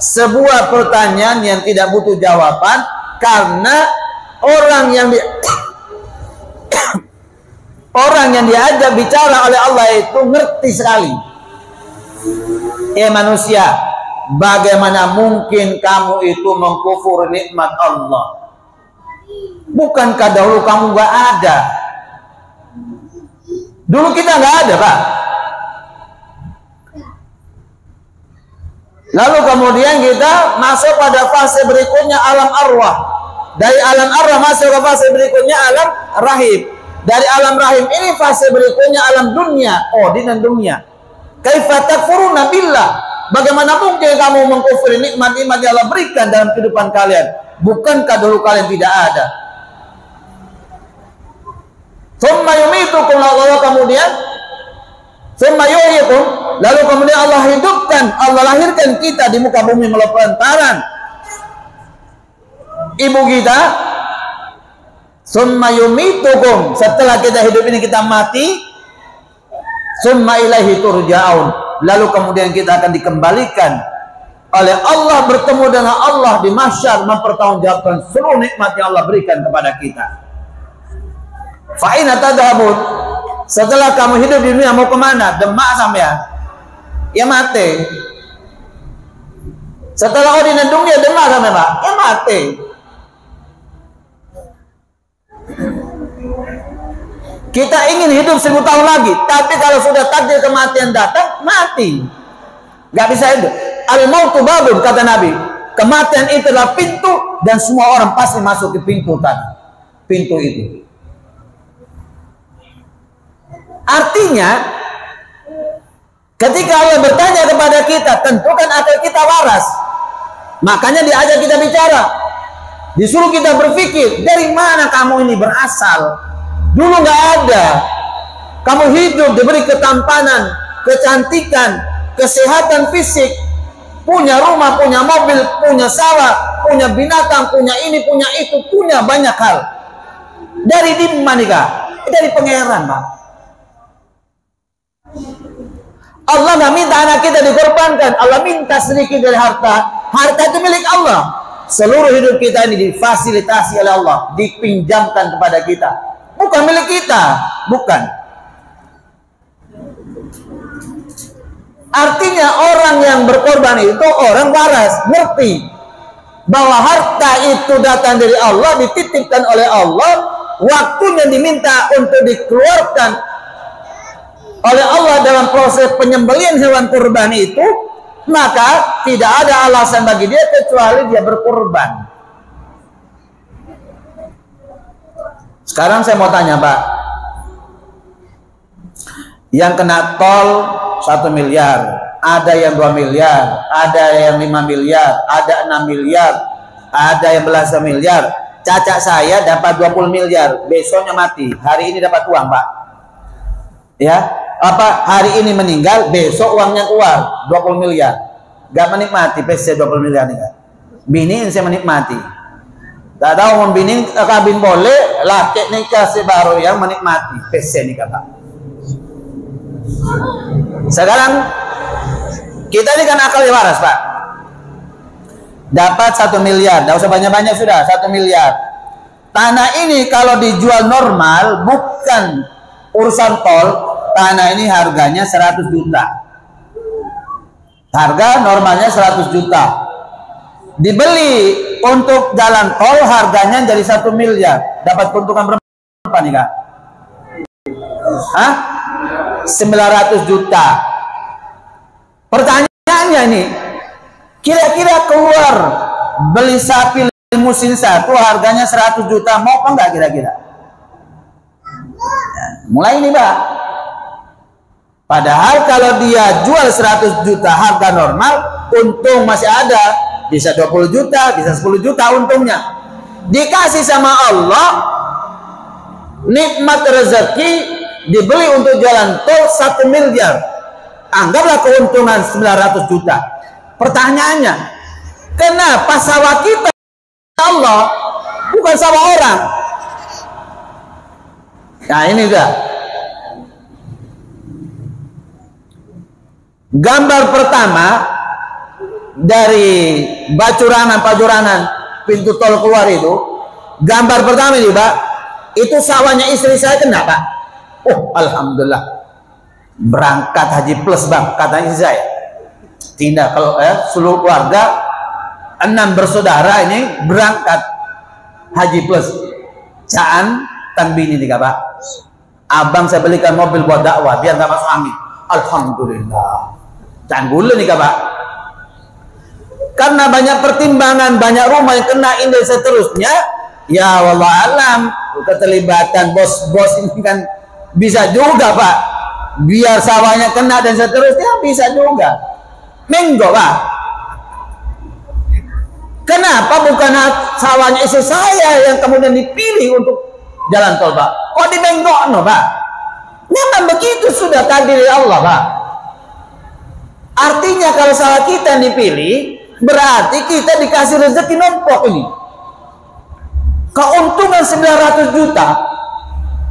sebuah pertanyaan yang tidak butuh jawaban, karena orang yang orang yang diajak bicara oleh Allah itu ngerti sekali. Manusia, bagaimana mungkin kamu itu mengkufur nikmat Allah? Bukankah dahulu kamu gak ada? Dulu kita gak ada Pak. Lalu kemudian kita masuk pada fase berikutnya alam arwah. Dari alam arwah masuk ke fase berikutnya alam rahim. Dari alam rahim ini fase berikutnya alam dunia, dan dunia. Kaifa takfuruna billah? Bagaimana mungkin kamu mengkufuri nikmat-nikmat yang Allah berikan dalam kehidupan kalian? Bukankah dulu kalian tidak ada? Tsumma yumitukum, lalu kemudian tsumma yuhyikum, lalu kemudian Allah hidupkan, Allah lahirkan kita di muka bumi melalui perantaran ibu kita. Tsumma yumitukum, setelah kita hidup ini kita mati. Tsumma ilaihi turja'un, lalu kemudian kita akan dikembalikan oleh Allah, bertemu dengan Allah di mahsyar, mempertanggungjawabkan seluruh nikmat yang Allah berikan kepada kita. Fa aina tadhhabun, setelah kamu hidup di dunia mau kemana? Demak sampean, ya mati. Setelah di dunia demak sampean Pak, ya mati. Kita ingin hidup 1000 tahun lagi, tapi kalau sudah takdir kematian datang, mati. Gak bisa hidup. Al-mautu babun, kata Nabi. Kematian itu adalah pintu, dan semua orang pasti masuk ke pintu tadi. Pintu itu. Artinya, ketika Allah bertanya kepada kita, tentukan akal kita waras. Makanya diajak kita bicara. Disuruh kita berpikir, dari mana kamu ini berasal? Dulu nggak ada. Kamu hidup diberi ketampanan, kecantikan, kesehatan fisik, punya rumah, punya mobil, punya sawah, punya binatang, punya ini, punya itu, punya banyak hal. Dari di mana Kak? Dari pangeran Pak. Allah nggak minta anak kita dikorbankan. Allah minta sedikit dari harta. Harta itu milik Allah. Seluruh hidup kita ini difasilitasi oleh Allah, dipinjamkan kepada kita. Bukan milik kita, bukan. Artinya orang yang berkorban itu orang waras, ngerti bahwa harta itu datang dari Allah, dititipkan oleh Allah, waktunya diminta untuk dikeluarkan oleh Allah dalam proses penyembelihan hewan kurban itu, maka tidak ada alasan bagi dia kecuali dia berkorban. Sekarang saya mau tanya, Pak, yang kena tol 1 miliar, ada yang 2 miliar, ada yang 5 miliar, ada 6 miliar, ada yang belasan miliar. Cacat saya dapat 20 miliar, besoknya mati, hari ini dapat uang, Pak. Ya, apa hari ini meninggal, besok uangnya keluar 20 miliar. Gak menikmati PC 20 miliar nih, Kak. Bini saya menikmati. Tak tahu membini kabin boleh, laki nikah si baru yang menikmati PC nih, Kak. Sekarang kita ini kan akal waras, Pak. Dapat 1 miliar, tidak usah banyak-banyak sudah, 1 miliar. Tanah ini kalau dijual normal, bukan urusan tol, tanah ini harganya 100 juta. Harga normalnya 100 juta. Dibeli untuk jalan tol harganya jadi 1 miliar. Dapat keuntungan berapa nih, Kak? Hah? 900 juta. Pertanyaannya ini, kira-kira keluar beli sapi limusin satu harganya 100 juta, mau apa enggak kira-kira? Ya, mulai ini, Pak. Padahal kalau dia jual 100 juta harga normal, untung masih ada, bisa 20 juta, bisa 10 juta untungnya. Dikasih sama Allah nikmat rezeki, dibeli untuk jalan tol 1 miliar. Anggaplah keuntungan 900 juta. Pertanyaannya, kenapa sawah kita Allah bukan sawah orang? Nah ini enggak. Gambar pertama dari Bacuranan pintu tol keluar itu, gambar pertama ini, Pak, itu sawahnya istri saya kena, Pak. Oh, alhamdulillah, berangkat haji plus, Bang, katanya istri saya. Tidak, kalau seluruh keluarga 6 bersaudara ini berangkat haji plus. Caan tan bini nih, Pak. Abang saya belikan mobil buat dakwah biar nggak masuk angin. Alhamdulillah. Caan gula nih, Pak. Karena banyak pertimbangan, banyak rumah yang kena ini seterusnya. Ya wallah alam, keterlibatan bos-bos ini kan bisa juga, Pak. Biar sawahnya kena dan seterusnya bisa juga. Menggo, Pak. Kenapa bukan sawahnya istri saya yang kemudian dipilih untuk jalan tol, Pak? Kok dibenggokno, Pak? Memang begitu sudah takdir Allah, Pak. Artinya kalau salah kita dipilih, berarti kita dikasih rezeki numpuk ini. Keuntungan 900 juta,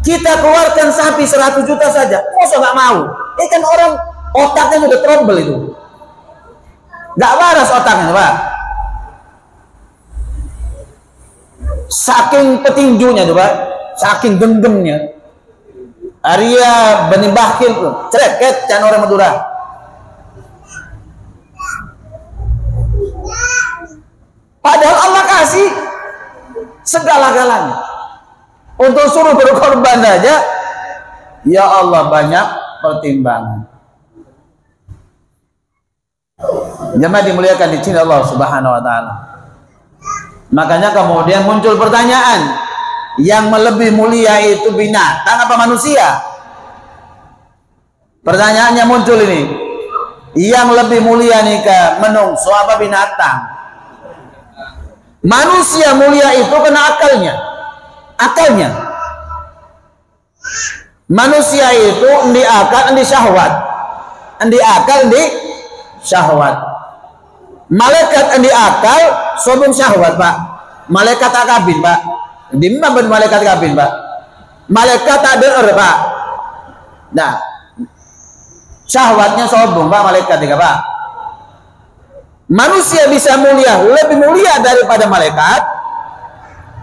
kita keluarkan sapi 100 juta saja, masa nggak mau? Kan orang otaknya sudah trouble itu, nggak waras otaknya, Pak. Saking petinjunya tuh, Pak, saking genggemnya. Arya Bani Bakhil tuh, cereket can orang Madura. Padahal Allah kasih segala-galanya. Untuk suruh berkorban saja, ya Allah banyak pertimbangan. Jemaah dimuliakan di sini Allah Subhanahu wa taala. Makanya kemudian muncul pertanyaan, yang lebih mulia itu binatang apa manusia? Pertanyaannya muncul ini. Yang lebih mulia nih ke menungso apa binatang? Manusia mulia itu kena akalnya. Manusia itu endi akal, endi syahwat. Endi akal, endi syahwat. Malaikat endi akal, sobong syahwat, Pak. Malaikat akabin, Pak. Di mana malaikat akabin, Pak? Malaikat ada, Pak. Nah, syahwatnya sobong, Pak, malaikat juga, Pak. Manusia bisa mulia, lebih mulia daripada malaikat.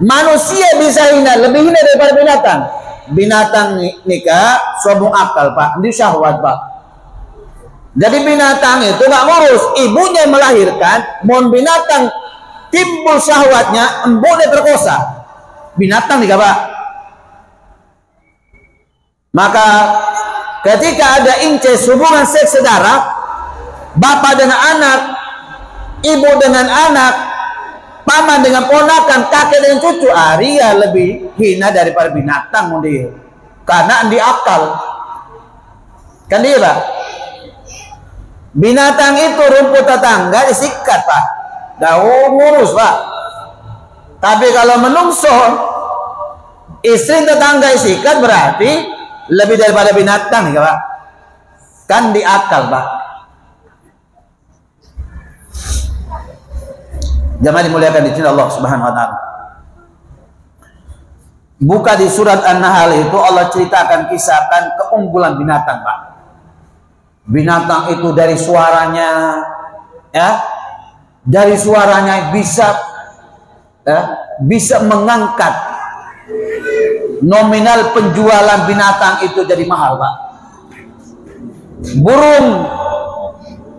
Manusia bisa hina, lebih hina daripada binatang. Binatang nikah sobong akal, Pak. Ini syahwat, Pak. Jadi binatang itu nggak ngurus, ibunya melahirkan, mohon binatang timbul syahwatnya, embune perkosa. Binatang nih Pak. Maka ketika ada inces hubungan seks darah, bapak dengan anak, ibu dengan anak, paman dengan ponakan, kakek dengan cucu, Arya lebih hina daripada binatang dia. Karena di akal. Kan dia Pak. Binatang itu rumput tetangga disikat Pak. Dah ngurus Pak. Tapi kalau menungso istri tetangga disikat berarti lebih daripada binatang ya Pak. Kan di akal Pak. Jamaah dimuliakan di sini Allah Subhanahu wa taala. Buka di surat An-Nahl itu Allah ceritakan kisahkan keunggulan binatang Pak. Binatang itu dari suaranya ya, dari suaranya bisa mengangkat nominal penjualan binatang itu jadi mahal Pak.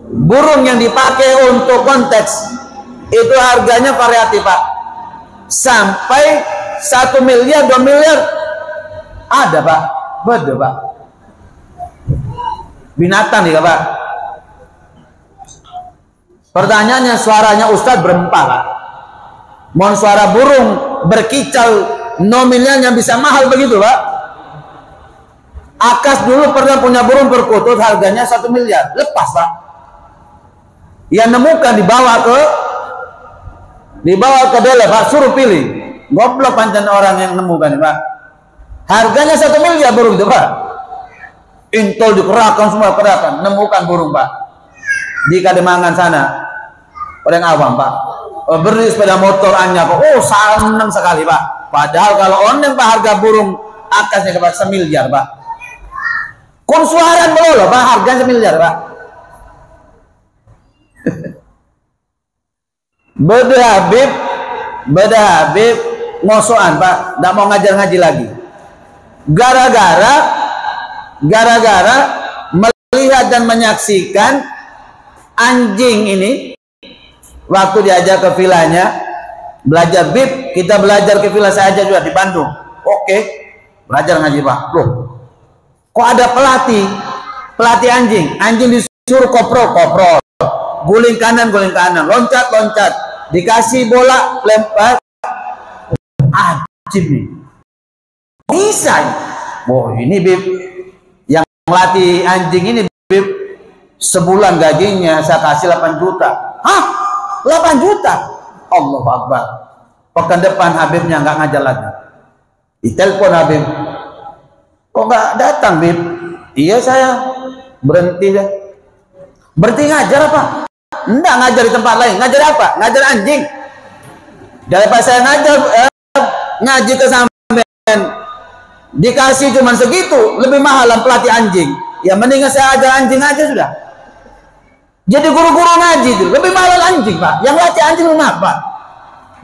Burung yang dipakai untuk konteks itu harganya variatif Pak, sampai 1 miliar 2 miliar ada Pak. Betul Pak. Binatang nih Pak. Pertanyaannya, suaranya Ustadz berempat Pak. Mohon suara burung berkicau nominalnya bisa mahal begitu Pak. Akas dulu pernah punya burung perkutut harganya 1 miliar, lepas Pak. Yang nemukan dibawa ke dele Pak, suruh pilih. Goblok pancen orang yang nemukan Pak. Harganya 1 miliar burung itu Pak. Intol dikerahkan semua, kerahkan, nemukan burung Pak di Kademangan sana. Orang awam Pak, beri sepeda motor anyar Pak. Oh senang sekali Pak. Padahal kalau oneng Pak harga burung akasnya Pak 1 miliar Pak. Konsuaran melolo Pak, harganya 1 miliar Pak. Beda Habib ngosoan Pak, nggak mau ngajar ngaji lagi. Gara-gara melihat dan menyaksikan anjing ini waktu diajak ke vilanya belajar Bib, kita belajar ke villa saya aja juga di Bandung. Oke, belajar ngaji Pak. Loh, kok ada pelatih anjing disuruh koprol, guling kanan, loncat, dikasih bola lempar, ajib nih, bisa. Wah ini Bib, yang melatih anjing ini Bib, sebulan gajinya saya kasih 8 juta. Hah? 8 juta? Allahu Akbar. Pekan depan Habibnya nggak ngajar lagi. Ditelepon Habib, kok nggak datang Bib? Iya saya berhenti deh. Berhenti ngajar apa? Enggak, ngajar di tempat lain. Ngajar apa? Ngajar anjing. Daripada saya ngaji ke sampean dikasih cuma segitu, lebih mahalan pelatih anjing. Ya mendingan saya ajar anjing aja sudah. Jadi guru-guru ngaji itu lebih mahal anjing Pak. Yang latih anjing lebih mahal Pak.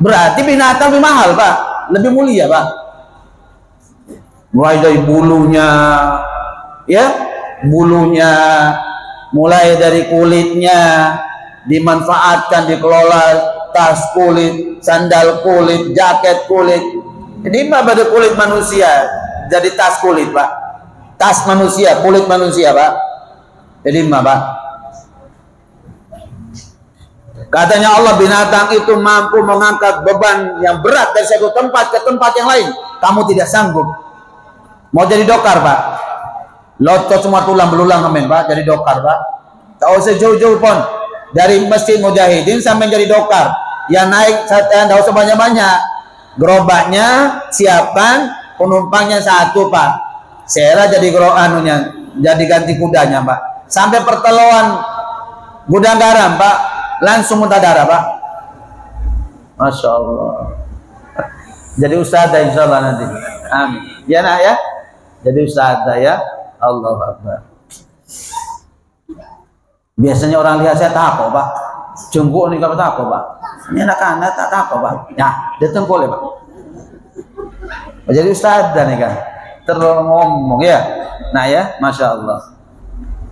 Berarti binatang lebih mahal Pak, lebih mulia Pak. Mulai dari bulunya, ya, mulai dari kulitnya dimanfaatkan, dikelola, tas kulit, sandal kulit, jaket kulit. Ini mah pada kulit manusia jadi tas kulit Pak. Tas manusia, kulit manusia Pak. Jadi mah Pak. Katanya Allah, binatang itu mampu mengangkat beban yang berat dari satu tempat ke tempat yang lain. Kamu tidak sanggup. Mau jadi dokar Pak, lotot semua tulang belulang amin Pak, jadi dokar Pak. Tak usah jauh-jauh pun, dari Masjid Mujahidin sampai jadi dokar. Yang naik tak usah banyak-banyak. Gerobaknya siapkan, penumpangnya 1 Pak. Sera jadi jadi ganti kudanya Pak. Sampai perteluan gudang garam Pak, langsung muntah darah Pak. Masya Allah. Jadi ustadzah insya Allah nanti. Amin. Ya nak ya. Jadi ustadzah ya. Allahu Akbar. Biasanya orang lihat saya takut Pak. Jengkuk nih kalau takut Pak. Ini anak-anak tak takut Pak. Ya, dia tengkol ya Pak. Jadi ustadzah nih kan. Terus ngomong ya. Nah ya, Masya Allah.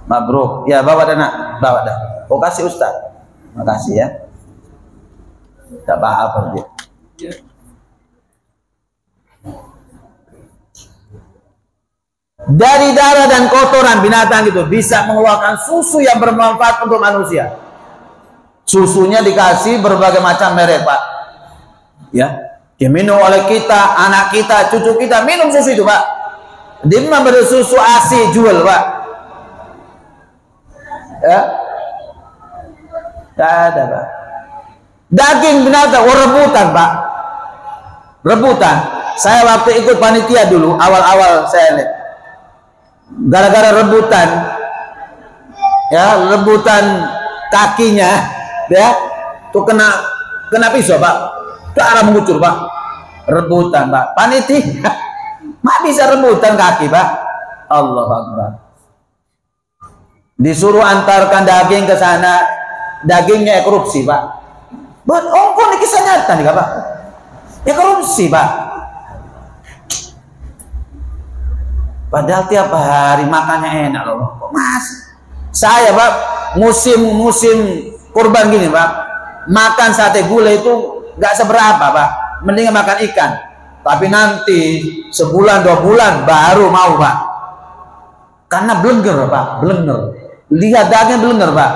Mabruk. Ya, bawa dah nak, bawa dah. Oh, kasih Ustaz. Makasih ya. Tak apa dia. Dari darah dan kotoran binatang itu bisa mengeluarkan susu yang bermanfaat untuk manusia. Susunya dikasih berbagai macam merek, Pak. Ya, diminum oleh kita, anak kita, cucu kita minum susu itu, Pak. Dia memberi susu ASI jual, Pak. Ya, tidak ada, Pak. Daging binatang, rebutan, Pak. Rebutan. Saya waktu ikut panitia dulu, awal-awal saya lihat. Gara-gara rebutan, ya, rebutan kakinya, ya, tuh kena pisau, Pak. Darah mengucur, Pak. Rebutan, Pak. Panitia, mak bisa rebutan kaki, Pak. Allahu Akbar. Disuruh antarkan daging ke sana, dagingnya korupsi, Pak. Oh, kok ini kisah nyata nih, Pak? Ya korupsi, Pak. Padahal tiap hari makannya enak loh. Kok Mas? Saya, Pak, musim kurban gini, Pak, makan sate gulai itu nggak seberapa, Pak. Mendingan makan ikan. Tapi nanti sebulan 2 bulan baru mau, Pak. Karena blenger, Pak, blenger. Lihat dagingnya blenger, Pak.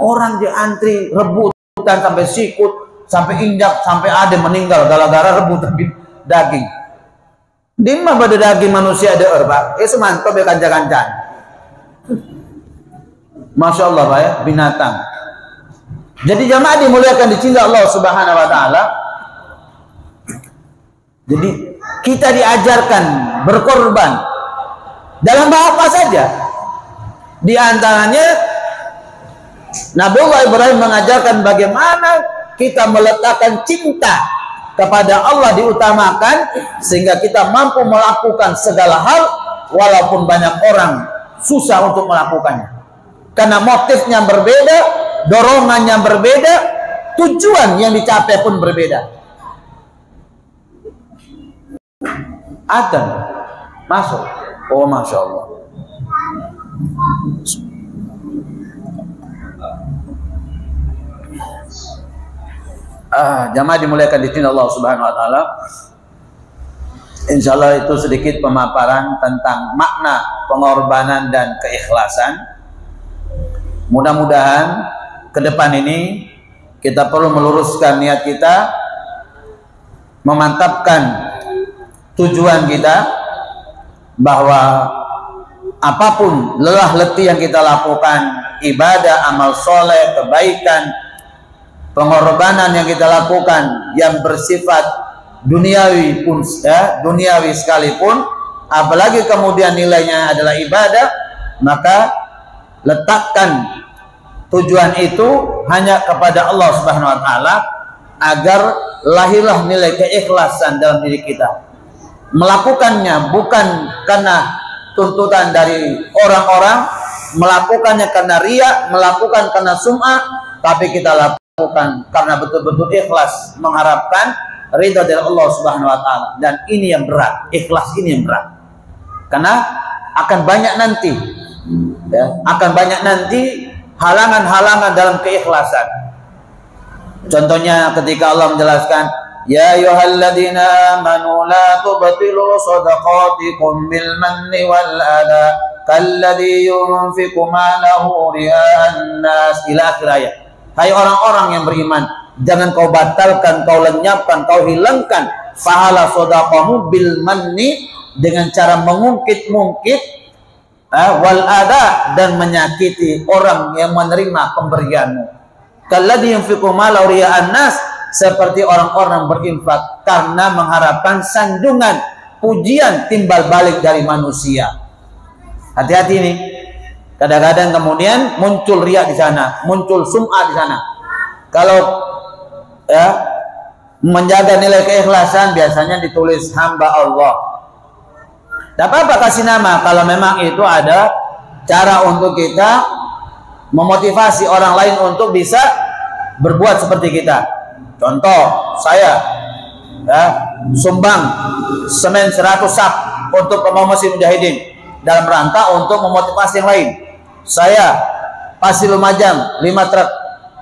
Orang dia antri rebutan sampai sikut, sampai injak, sampai ada meninggal gara-gara rebutan daging. Dimana pada daging manusia ada, Pak? Semantap ya kancan-kancan. Masya Allah, Pak, ya, binatang. Jadi jamaah dimuliakan, dicinta Allah Subhanahu Wa Taala. Jadi kita diajarkan berkorban dalam apa saja. Di antaranya Nabiullah Ibrahim mengajarkan bagaimana kita meletakkan cinta kepada Allah diutamakan sehingga kita mampu melakukan segala hal walaupun banyak orang susah untuk melakukannya. Karena motifnya berbeda, dorongannya berbeda, tujuan yang dicapai pun berbeda. Adzan masuk. Oh, Masya Allah. Jamaah dimuliakan di sini Allah Subhanahu Wa Taala. Insya Allah itu sedikit pemaparan tentang makna pengorbanan dan keikhlasan. Mudah-mudahan ke depan ini kita perlu meluruskan niat kita, memantapkan tujuan kita, bahwa apapun lelah letih yang kita lakukan, ibadah, amal soleh, kebaikan, pengorbanan yang kita lakukan yang bersifat duniawi pun, ya, duniawi sekalipun, apalagi kemudian nilainya adalah ibadah, maka letakkan tujuan itu hanya kepada Allah Subhanahu Wa Taala agar lahirlah nilai keikhlasan dalam diri kita. Melakukannya bukan karena tuntutan dari orang-orang, melakukannya karena riya, melakukan karena sum'ah, tapi kita lakukan karena betul-betul ikhlas mengharapkan ridha dari Allah Subhanahu Wa Taala. Dan ini yang berat, ikhlas ini yang berat, karena akan banyak nanti, ya, akan banyak nanti halangan-halangan dalam keikhlasan. Contohnya ketika Allah menjelaskan, ya ayyuhalladzina amanu la tubtilu shadaqatikum bil manni wal adha kalladzi yunfiqu malahu ria'an nas, ila akhir ayat. Hai orang-orang yang beriman, jangan kau batalkan, kau lenyapkan, kau hilangkan pahala sedekahmu bil manni, dengan cara mengungkit-ungkit, wal adha, dan menyakiti orang yang menerima pemberianmu. Kalladzi yunfiqu malahu ria'an nas, seperti orang-orang berinfak karena mengharapkan sandungan, pujian, timbal balik dari manusia. Hati-hati nih. Kadang-kadang kemudian muncul riya di sana, muncul sum'ah di sana. Kalau ya menjaga nilai keikhlasan biasanya ditulis hamba Allah. Tidak apa-apa kasih nama kalau memang itu ada cara untuk kita memotivasi orang lain untuk bisa berbuat seperti kita. Contoh, saya ya, sumbang semen 100 sak untuk promosi mujahidin dalam rangka untuk memotivasi yang lain. saya pasir Lumajang 5 truk,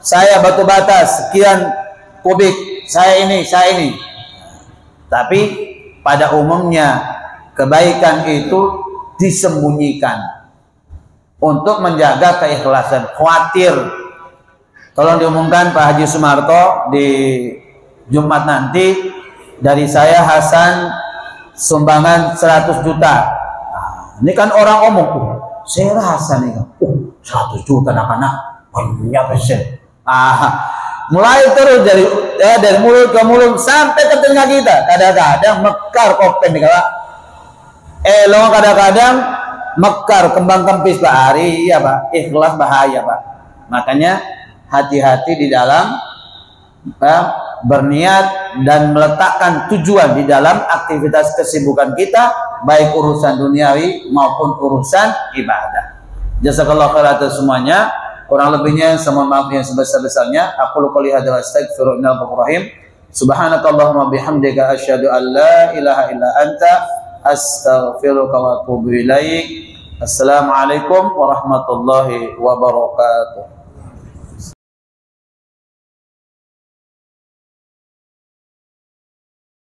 saya batu bata sekian kubik, saya ini. Tapi pada umumnya kebaikan itu disembunyikan untuk menjaga keikhlasan. Khawatir, tolong diumumkan Pak Haji Sumarto di Jumat nanti, dari saya Hasan sumbangan 100 juta. Nah, ini kan orang omong, saya Hasan nih, 100 juta anak-anak, banyak persen. Mulai terus dari mulut ke mulut sampai ke telinga kita. Kadang-kadang mekar kopen nih Pak. Kadang-kadang mekar kembang kempis Pak Hari, ya Pak. Ikhlas bahaya Pak. Makanya hati-hati di dalam berniat dan meletakkan tujuan di dalam aktivitas kesibukan kita, baik urusan duniawi maupun urusan ibadah. Jazakallahu khairan atas semuanya. Kurang lebihnya saya mohon maaf yang sebesar-besarnya. Aku qouli hadza wa astaghfiru innal ghafurur rahim. Subhanakallahumma bihamdika asyhadu an la ilaha illa anta astaghfiruka wa atubu ilaik. Assalamualaikum warahmatullahi wabarakatuh.